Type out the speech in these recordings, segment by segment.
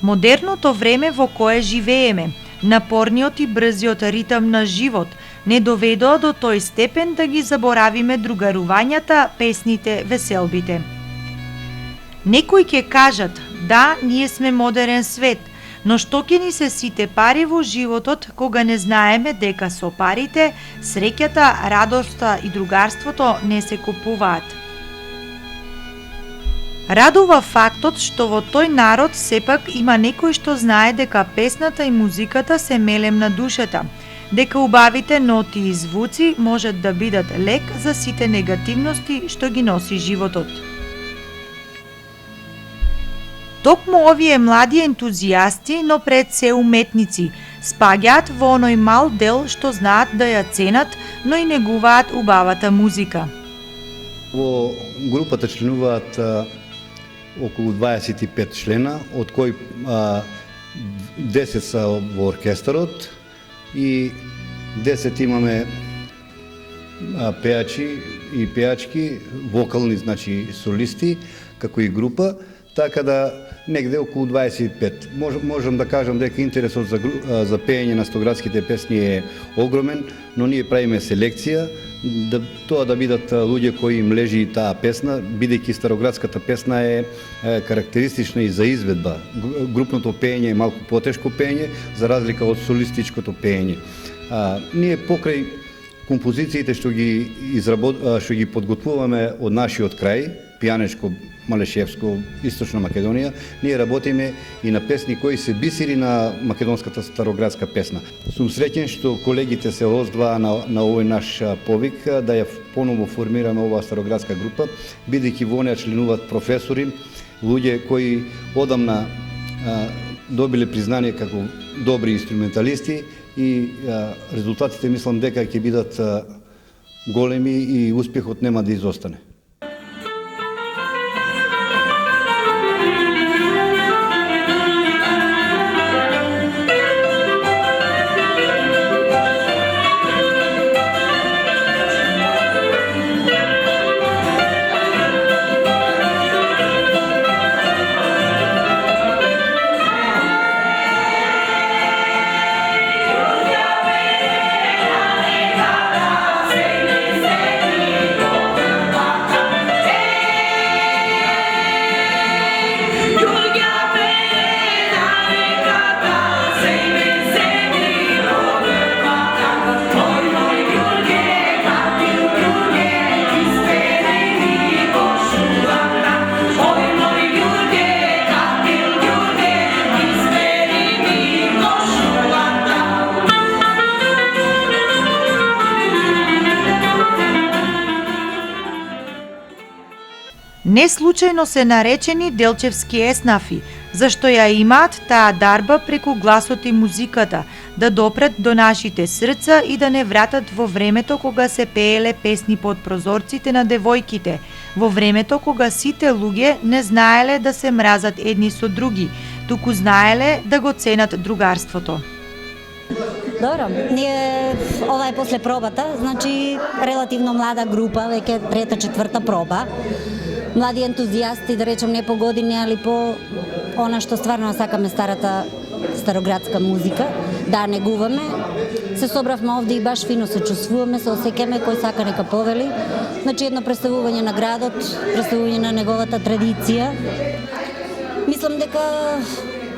Модерното време во кое живееме, напорниот и брзиот ритам на живот, не доведоа до тој степен да ги заборавиме другарувањата, песните, веселбите. Некои ќе кажат, да, ние сме модерен свет, но што ќе ни се сите пари во животот кога не знаеме дека со парите, среќата, радоста и другарството не се купуваат. Радува фактот што во тој народ сепак има некој што знае дека песната и музиката се мелем на душата, дека убавите ноти и звуци можат да бидат лек за сите негативности што ги носи животот. Токму овие млади ентузијасти, но пред се уметници, спаѓаат во оној мал дел што знаат да ја ценат, но и негуваат убавата музика. Во групата членуваат околу 25 члена, од кои 10 са во оркестарот и 10 имаме пеачи и пеачки, вокални, значи солисти, како и група, така да негде околу 25. Можам да кажам дека интересот за пеење на стоградските песни е огромен, но ние правиме селекција, тоа да бидат луѓе кои им лежи таа песна, бидејќи староградската песна е карактеристична и за изведба. Групното пеење е малку потешко пеење, за разлика од солистичкото пеење. Ние покрај композициите што ги подготвуваме од нашиот крај, Пијанешко, Малешевско, Источна Македонија, ние работиме и на песни кои се бисери на македонската староградска песна. Сум среќен што колегите се оздваа на овој наш повик да ја поново формираме оваа староградска група, бидејќи во неа членуваат професори, луѓе кои одамна добиле признание како добри инструменталисти и резултатите мислам дека ќе бидат големи и успехот нема да изостане. Не случајно се наречени делчевски еснафи, зашто ја имаат таа дарба преку гласот и музиката, да допрат до нашите срца и да не вратат во времето кога се пееле песни под прозорците на девојките, во времето кога сите луѓе не знаеле да се мразат едни со други, туку знаеле да го ценат другарството. Добро, ние ова е после пробата, значи релативно млада група, веќе трета, четврта проба. Млади ентузијасти, да речем не по години, али по она што стварно сакаме староградска музика, да негуваме. Се собравме овде и баш фино се чувствуваме, се осеќаме, кој сака нека повели. Значи едно представување на градот, представување на неговата традиција. Мислам дека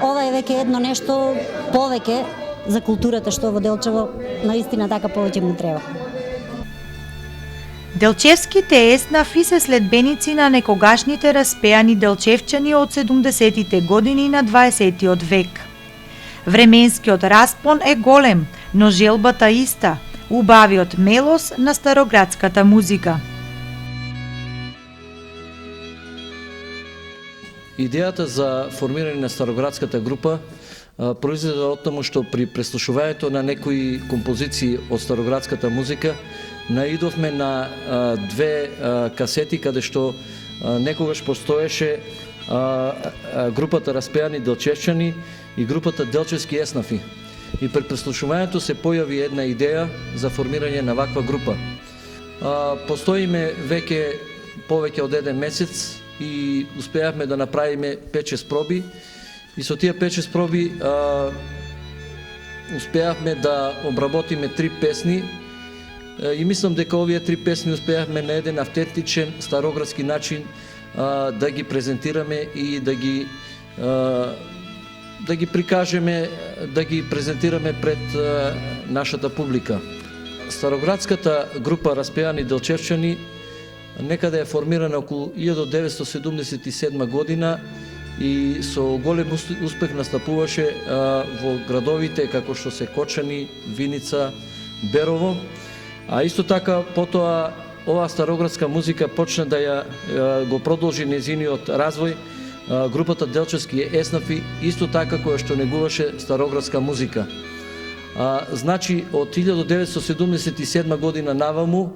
ова е веќе едно нешто повеќе за културата што во Делчево наистина така повеќе му треба. Делчевските еснафи се следбеници на некогашните распеани делчевчани од 70-тите години на 20-тиот век. Временскиот распон е голем, но желбата иста, убавиот мелос на староградската музика. Идејата за формирање на староградската група произлезе од тому што при преслушувањето на некои композиции од староградската музика наидовме на две касети каде што некогаш постоеше групата Распеани делчевчани и групата Делчевски еснафи. И пред преслушувањето се појави една идеја за формирање на ваква група. Постоиме повеќе од еден месец и успеавме да направиме 5-6 проби и со тие 5-6 проби успеавме да обработиме 3 песни и мислам дека овие 3 песни успеавме на еден автентичен староградски начин да ги презентираме и да ги прикажеме, да ги презентираме пред нашата публика. Староградската група Распеани Делчевчани некаде е формирана околу 1977 година и со голем успех настапуваше во градовите како што се Кочани, Виница, Берово, а исто така потоа оваа староградска музика почна да ја го продолжи незиниот развој групата Делчевски еснафи, исто така која што негуваше староградска музика. Значи, од 1977 година наваму,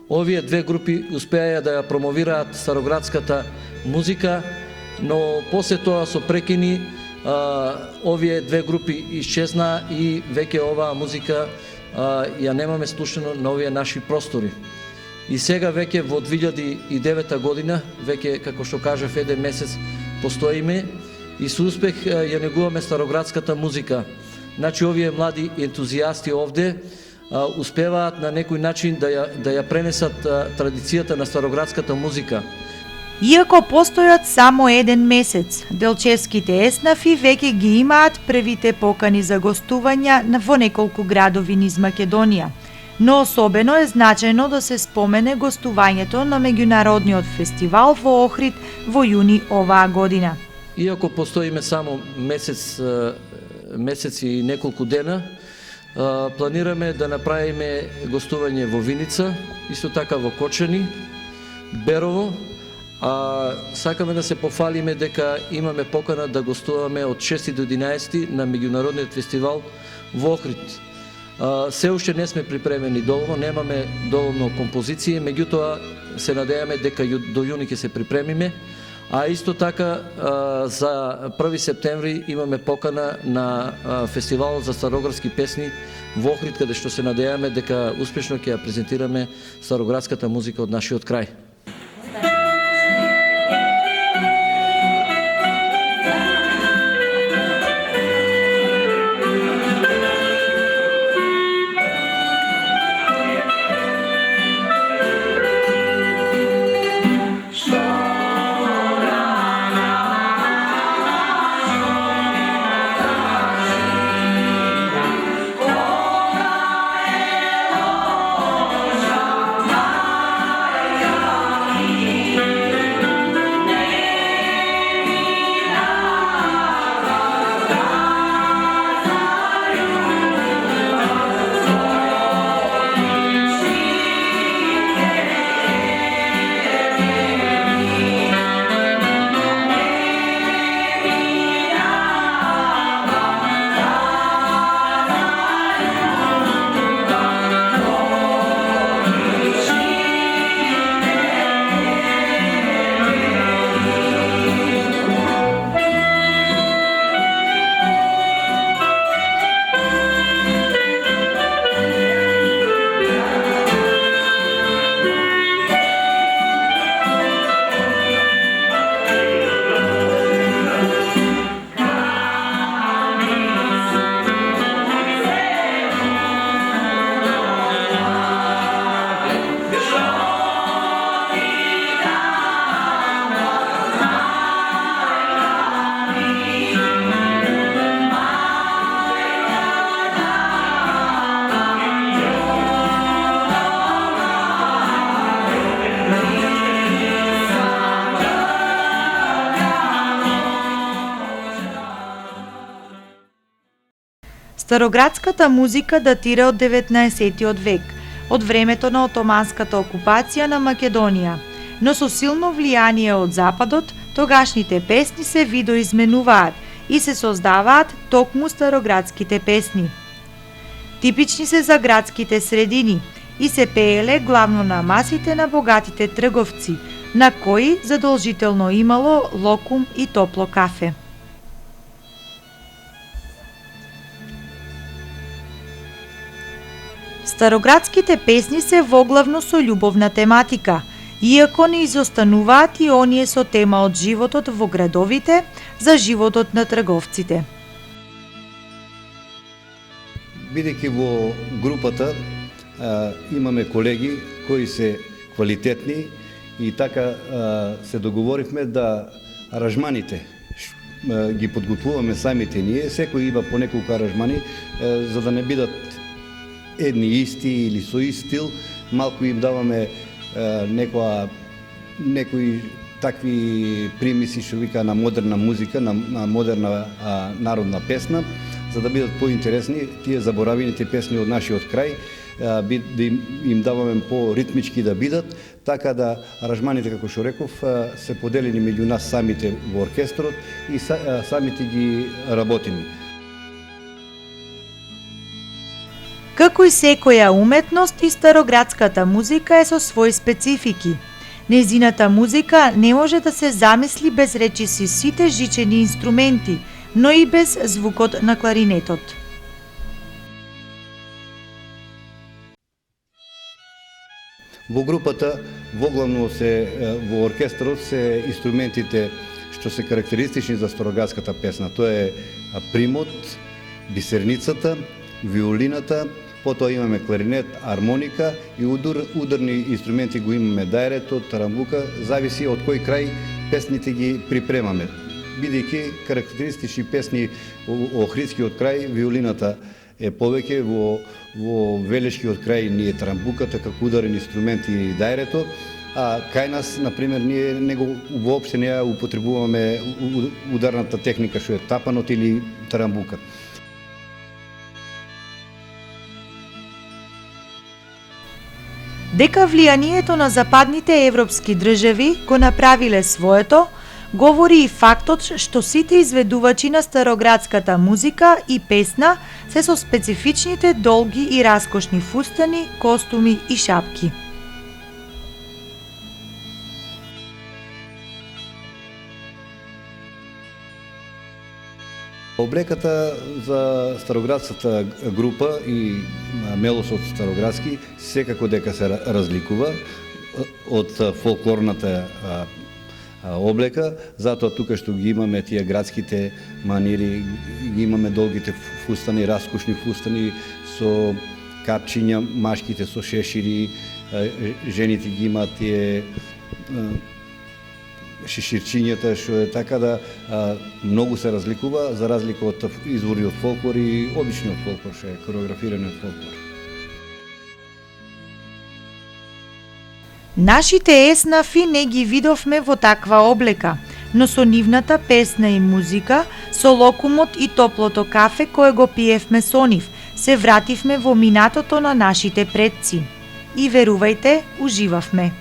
овие две групи успеаја да ја промовираат староградската музика, но после тоа со прекини овие две групи исчезна и веќе оваа музика ја немаме слушано на овие наши простори. И сега веќе во 2009 година, веќе како што кажав еден месец постоиме и со успех ја негуваме староградската музика. Значи овие млади ентузијасти овде успеваат на некој начин да ја пренесат традицијата на староградската музика. Иако постојат само еден месец, делчевските еснафи веќе ги имаат првите покани за гостувања во неколку градови низ Македонија. Но особено е значајно да се спомене гостувањето на меѓународниот фестивал во Охрид во јуни оваа година. Иако постоиме само месец и неколку дена, планираме да направиме гостување во Виница, исто така во Кочани, Берово, сакаме да се пофалиме дека имаме покана да гостуваме од 6 до 11 на меѓународниот фестивал во Охрид. Се уште не сме припремени доволно, немаме доволно композиции, меѓутоа се надејаме дека до јуни ќе се припремиме, а исто така за 1 септември имаме покана на фестивалот за староградски песни во Охрид, каде што се надејаме дека успешно ќе ја презентираме староградската музика од нашиот крај. Староградската музика датира од 19 век, од времето на отоманската окупација на Македонија, но со силно влијание од Западот, тогашните песни се видоизменуваат и се создаваат токму староградските песни. Типични се за градските средини и се пееле главно на масите на богатите трговци, на кои задолжително имало локум и топло кафе. Староградските песни се воглавно со љубовна тематика. иако не изостануваат и оние со тема од животот во градовите за животот на трговците. Бидејќи во групата имаме колеги кои се квалитетни и така се договоривме да аранжманите ги подготвуваме самите ние, секој има по неколку аранжмани, за да не бидат едни исти или со ист стил, малку им даваме некои такви примиси што вика на модерна музика, на модерна народна песна, за да бидат поинтересни тие заборавените песни од нашиот крај, да им даваме по-ритмички да бидат, така да аранжманите, како што реков, се поделени меѓу нас самите во оркестрот и самите ги работиме. Како и секоја уметност, и староградската музика е со своји специфики. Нејзината музика не може да се замисли без речиси сите жичени инструменти, но и без звукот на кларинетот. Во групата, воглавно во оркестрот се инструментите што се карактеристични за староградската песна. Тоа е примот, бисерницата, виолината, потоа имаме кларинет, армоника и ударни инструменти го имаме дајрето, тарамбука, зависи од кој крај песните ги припремаме. Бидејќи карактеристични песни во Охридскиот крај, виолината е повеќе, во Велешкиот крај ни е тарамбуката како ударен инструмент и дајрето, а кај нас, например, ние воопште не ја употребуваме ударната техника што е тапанот или тарамбука. Дека влијанието на западните европски држави го направиле своето, говори и фактот што сите изведувачи на староградската музика и песна се со специфичните долги и раскошни фустани, костуми и шапки. Облеката за староградската група и мелосот староградски секако дека се разликува од фолклорната облека, затоа тука што ги имаме тие градските манири, ги имаме долгите фустани, раскошни фустани со капчиња, машките со шешири, жените ги имаат тие шиширчињата, што е така да многу се разликува, за разлика од извори од фолклор и обичниот фолклор, што е кореографиран од фолклор. Нашите еснафи не ги видовме во таква облека, но со нивната песна и музика, со локумот и топлото кафе кое го пиевме со нив, се вративме во минатото на нашите предци. И верувајте, уживавме.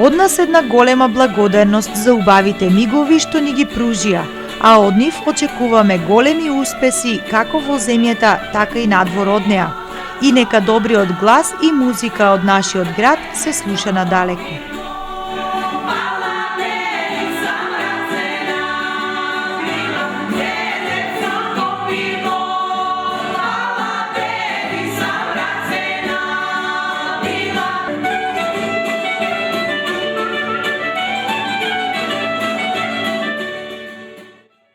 Од нас една голема благодарност за убавите мигови што ни ги пружија, а од нив очекуваме големи успеси како во земјата, така и надвор од неа. И нека добриот глас и музика од нашиот град се слуша надалеку.